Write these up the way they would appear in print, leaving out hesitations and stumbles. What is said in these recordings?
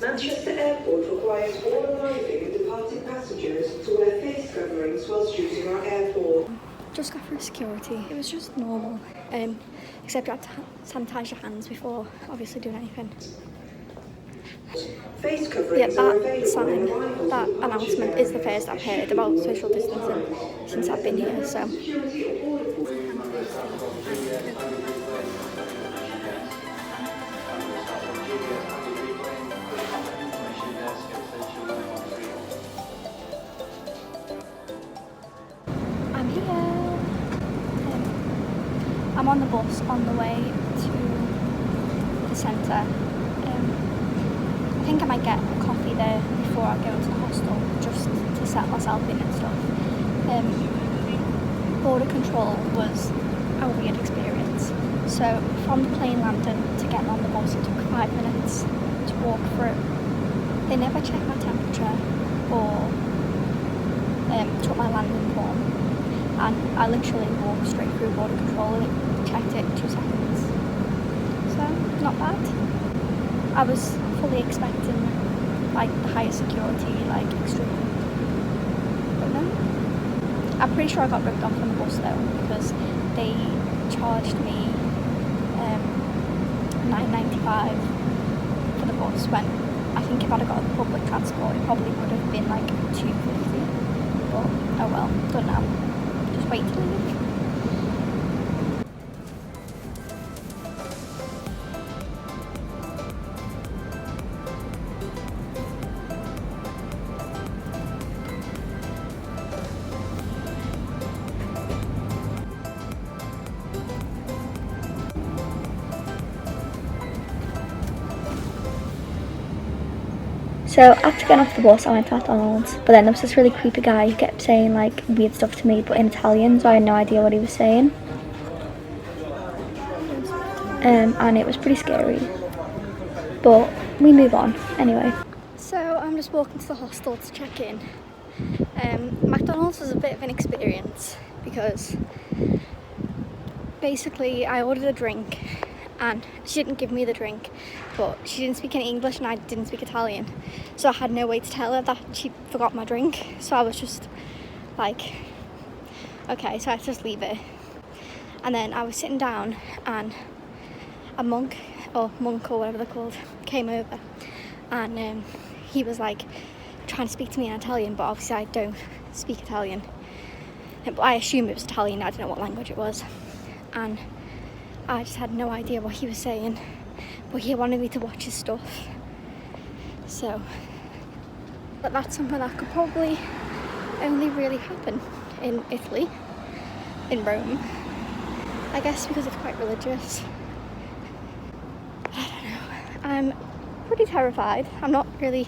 Manchester Airport requires all arriving and departing passengers to wear face coverings whilst using our airport. Just got through security. It was just normal, except you had to sanitize your hands before obviously doing anything. Face coverings are available sign, on arrival. that announcement is the first I've heard about social distancing since I've been here, so. I'm here. I'm on the bus on the way to the centre. I think I might get a coffee there before I go to the hostel, just to set myself in and stuff. Border control was a weird experience. So from the plane landing to getting on the bus, it took 5 minutes to walk through. They never checked my temperature or took my landing form, and I literally walked straight through border control and it checked it in 2 seconds. So not bad. I was fully expecting like the higher security, like extreme, but no. I'm pretty sure I got ripped off on the bus though, because they charged me $9.95 for the bus, when I think if I'd have got public transport it probably would have been like $2.50. But oh well, don't know. Just wait to leave. So after getting off the bus, I went to McDonald's, but then there was this really creepy guy who kept saying like weird stuff to me, but in Italian, so I had no idea what he was saying. And it was pretty scary, but we move on anyway. So I'm just walking to the hostel to check in. McDonald's was a bit of an experience because basically I ordered a drink and she didn't give me the drink, but she didn't speak any English and I didn't speak Italian, so I had no way to tell her that she forgot my drink. So I was just like, okay, so I had to just leave it. And then I was sitting down and a monk or whatever they're called came over, and he was like trying to speak to me in Italian, but obviously I don't speak Italian, but I assume it was Italian. I don't know what language it was, and I just had no idea what he was saying, but he wanted me to watch his stuff. So, but that's something that could probably only really happen in Italy, in Rome, I guess, because it's quite religious. I don't know. I'm pretty terrified. I'm not really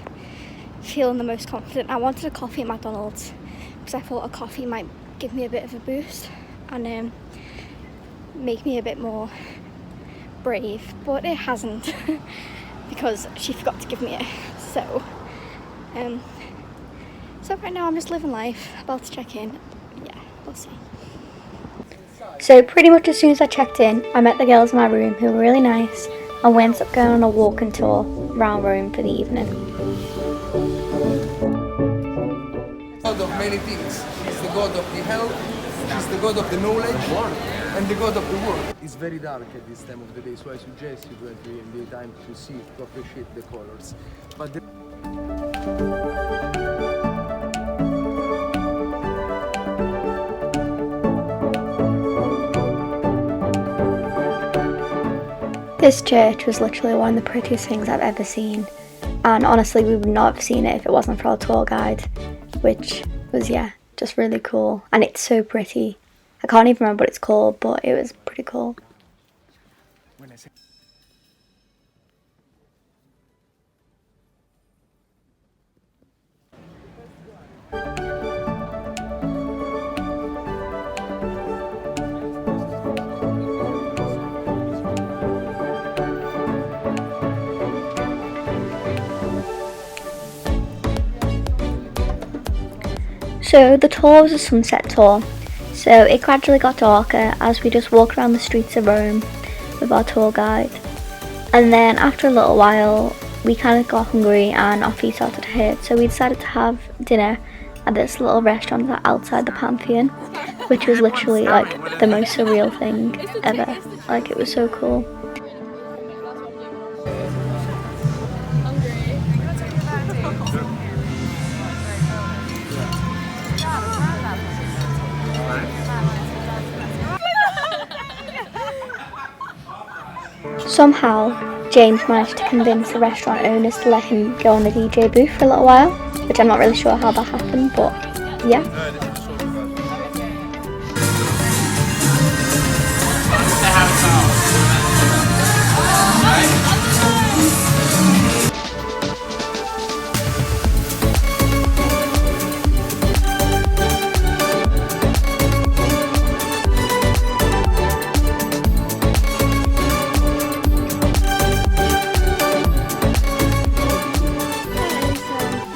feeling the most confident. I wanted a coffee at McDonald's because I thought a coffee might give me a bit of a boost and make me a bit more brave, but it hasn't because she forgot to give me it. So right now I'm just living life, about to check in. Yeah, we'll see. So pretty much as soon as I checked in, I met the girls in my room who were really nice, and we ended up going on a walking tour around Rome for the evening. God of many things. He's the God of the health, he's the God of the knowledge, and the God of the world. It's very dark at this time of the day, so I suggest you to enter in the time to see, to appreciate the colors. But This church was literally one of the prettiest things I've ever seen, and honestly we would not have seen it if it wasn't for our tour guide, which was, yeah, just really cool. And it's so pretty. I can't even remember what it's called, but it was pretty cool. So the tour was a sunset tour, so it gradually got darker as we just walked around the streets of Rome with our tour guide, and then after a little while we kind of got hungry and our feet started to hurt, so we decided to have dinner at this little restaurant outside the Pantheon, which was literally like the most surreal thing ever. Like, it was so cool. Somehow, James managed to convince the restaurant owners to let him go on the DJ booth for a little while, which I'm not really sure how that happened, but yeah.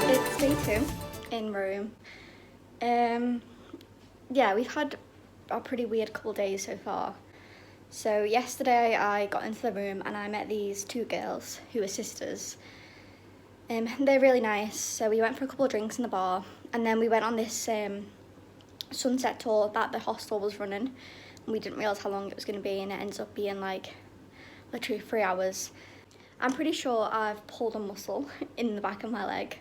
It's day 2 in Rome. Yeah, we've had a pretty weird couple days so far. So yesterday I got into the room and I met these 2 girls who are sisters. They're really nice. So we went for a couple of drinks in the bar, and then we went on this sunset tour that the hostel was running. And we didn't realise how long it was going to be, and it ends up being like literally 3 hours. I'm pretty sure I've pulled a muscle in the back of my leg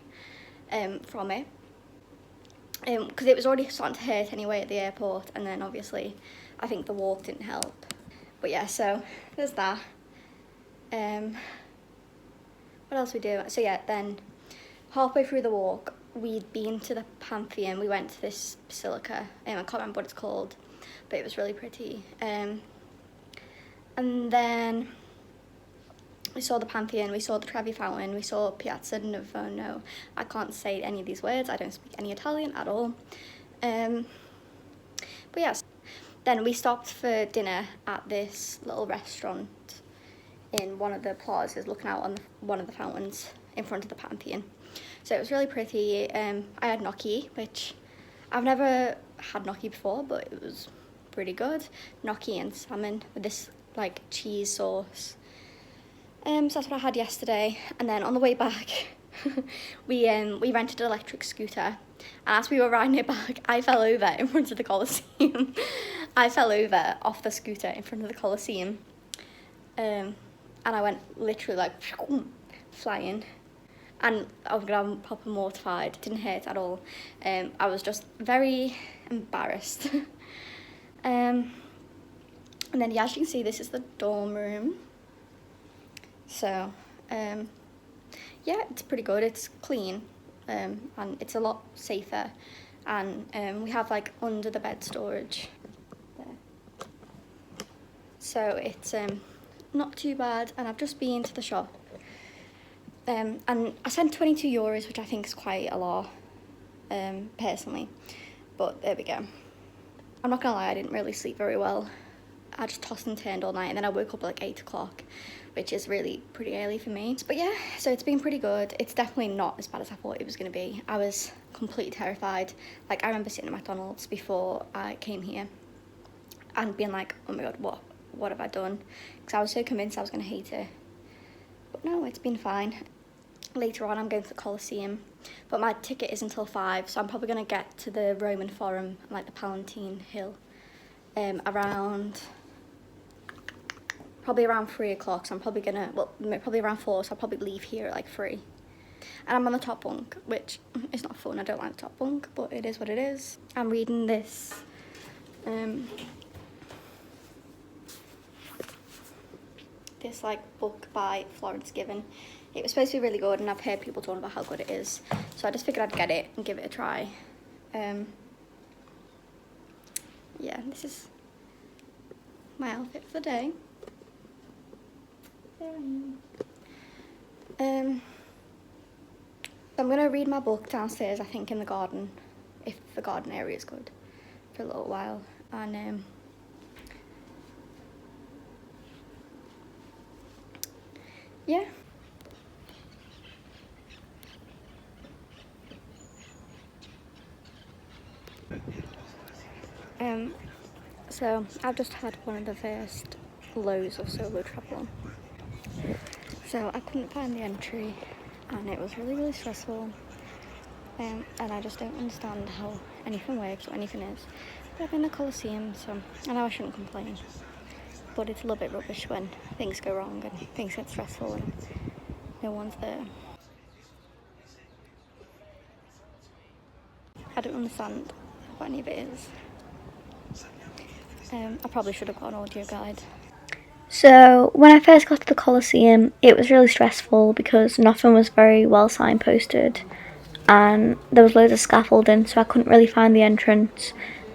from it. Because it was already starting to hurt anyway at the airport, and then obviously I think the walk didn't help. But yeah, so there's that. What else we do? So yeah, then halfway through the walk, we'd been to the Pantheon. We went to this basilica. I can't remember what it's called, but it was really pretty. And then we saw the Pantheon, we saw the Trevi Fountain, we saw Piazza Navona. I can't say any of these words, I don't speak any Italian at all. But yes, then we stopped for dinner at this little restaurant in one of the plazas looking out on one of the fountains in front of the Pantheon. So it was really pretty. I had gnocchi, which I've never had gnocchi before, but it was pretty good. Gnocchi and salmon with this like cheese sauce. So that's what I had yesterday. And then on the way back, we rented an electric scooter. And as we were riding it back, I fell over in front of the Colosseum. I fell over off the scooter in front of the Colosseum. And I went literally like flying. And I'm proper mortified. It didn't hurt at all. I was just very embarrassed. And then yeah, as you can see, this is the dorm room. So, yeah, it's pretty good. It's clean, and it's a lot safer. And we have like under the bed storage there. So it's not too bad. And I've just been to the shop. And I spent €22, which I think is quite a lot, personally. But there we go. I'm not gonna lie, I didn't really sleep very well. I just tossed and turned all night, and then I woke up at like 8 o'clock, which is really pretty early for me. But yeah, so it's been pretty good. It's definitely not as bad as I thought it was gonna be. I was completely terrified. Like, I remember sitting at McDonald's before I came here and being like, oh my God, what have I done? Because I was so convinced I was gonna hate it. But no, it's been fine. Later on, I'm going to the Colosseum, but my ticket is until 5, so I'm probably gonna get to the Roman Forum, like the Palatine Hill, probably around 3 o'clock. So I'm probably gonna, well, probably around 4, so I'll probably leave here at like 3. And I'm on the top bunk, which is not fun. I don't like the top bunk, but it is what it is. I'm reading this this like book by Florence Given. It was supposed to be really good, and I've heard people talking about how good it is, so I just figured I'd get it and give it a try. Yeah, this is my outfit for the day. I'm gonna read my book downstairs, I think, in the garden, if the garden area is good, for a little while. And yeah. So I've just had one of the first lows of solo travel. So I couldn't find the entry and it was really stressful, and I just don't understand how anything works or anything is. But I'm in the Colosseum, so I know I shouldn't complain, but it's a little bit rubbish when things go wrong and things get stressful and no one's there. I don't understand what any of it is. I probably should have got an audio guide. So when I first got to the Colosseum, it was really stressful because nothing was very well signposted and there was loads of scaffolding, so I couldn't really find the entrance,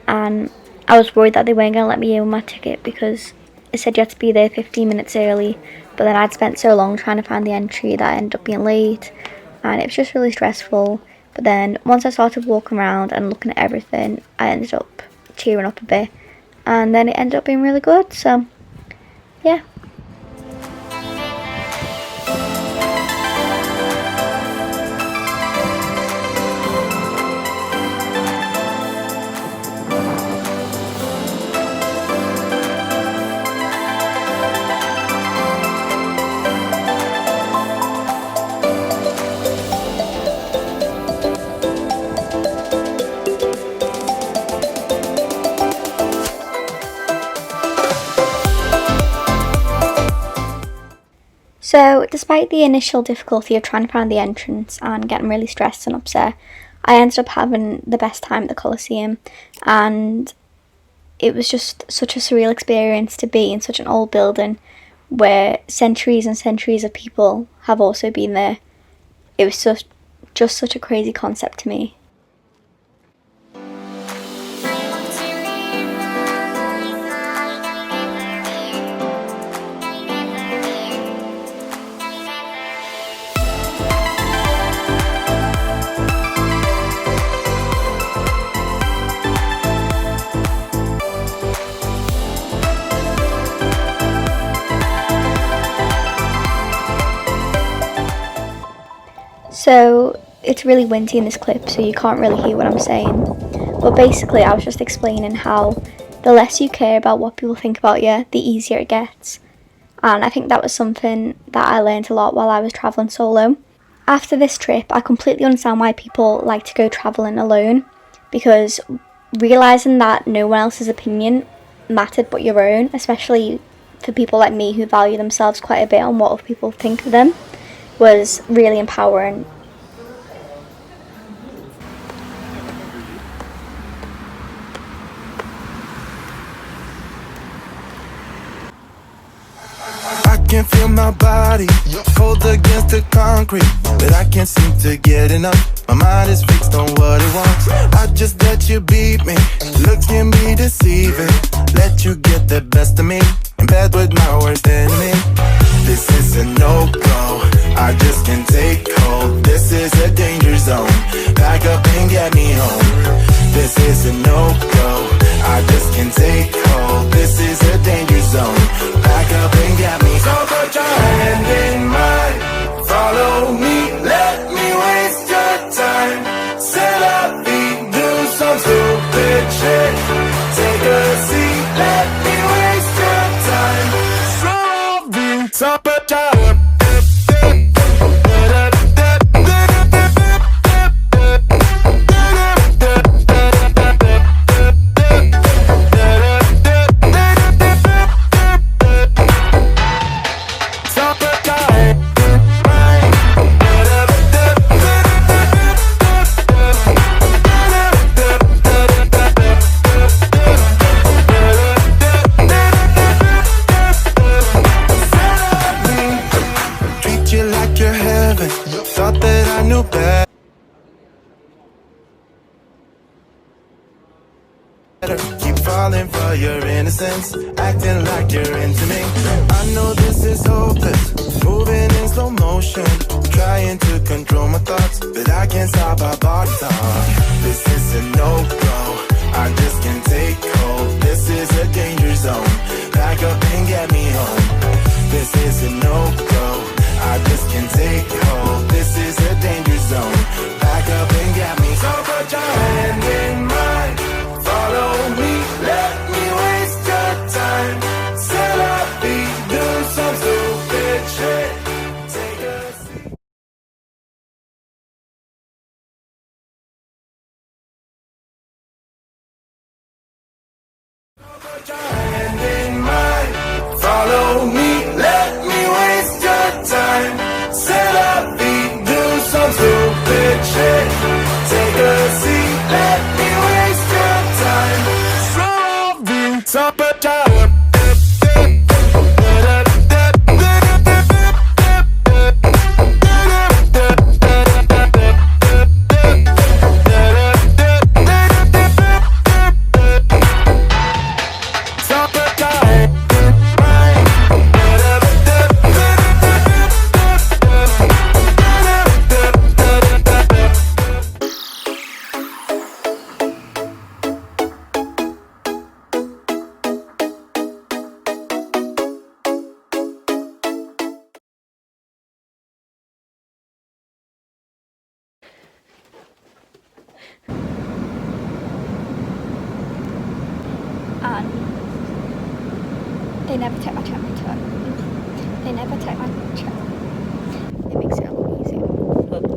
and I was worried that they weren't going to let me in with my ticket because it said you had to be there 15 minutes early, but then I'd spent so long trying to find the entry that I ended up being late and it was just really stressful. But then once I started walking around and looking at everything, I ended up cheering up a bit, and then it ended up being really good, so yeah. So, despite the initial difficulty of trying to find the entrance and getting really stressed and upset, I ended up having the best time at the Colosseum, and it was just such a surreal experience to be in such an old building where centuries and centuries of people have also been there. It was just such a crazy concept to me. So it's really windy in this clip, so you can't really hear what I'm saying. But basically, I was just explaining how the less you care about what people think about you, the easier it gets. And I think that was something that I learned a lot while I was travelling solo. After this trip, I completely understand why people like to go travelling alone, because realising that no one else's opinion mattered but your own, especially for people like me who value themselves quite a bit on what other people think of them, was really empowering. I can feel my body cold against the concrete, but I can't seem to get enough. My mind is fixed on what it wants. I just let you beat me, looks can be deceiving. Let you get the best of me, in bed with my worst enemy. This is a no-go, I just can't take hold. This is a danger zone, back up and get me home. This is a no-go, I just can't take hold. This is a danger zone, back up and get me. So put your hand in mine, follow me, let me waste your time. Set up, do some stupid shit. Take a seat, let me waste your time. So put your keep falling for your innocence, acting like you're into me. I know this is hopeless, moving in slow motion, trying to control my thoughts, but I can't stop our body talk. This is a no-go, I just can't take hold. This is a danger zone, back up and get me home. This is a no-go, I just can't take hold. This is a danger zone, back up and get me. So put your hand in mine, follow me, let me waste your time. Set up, do some stupid shit. They never take my temperature. They never take my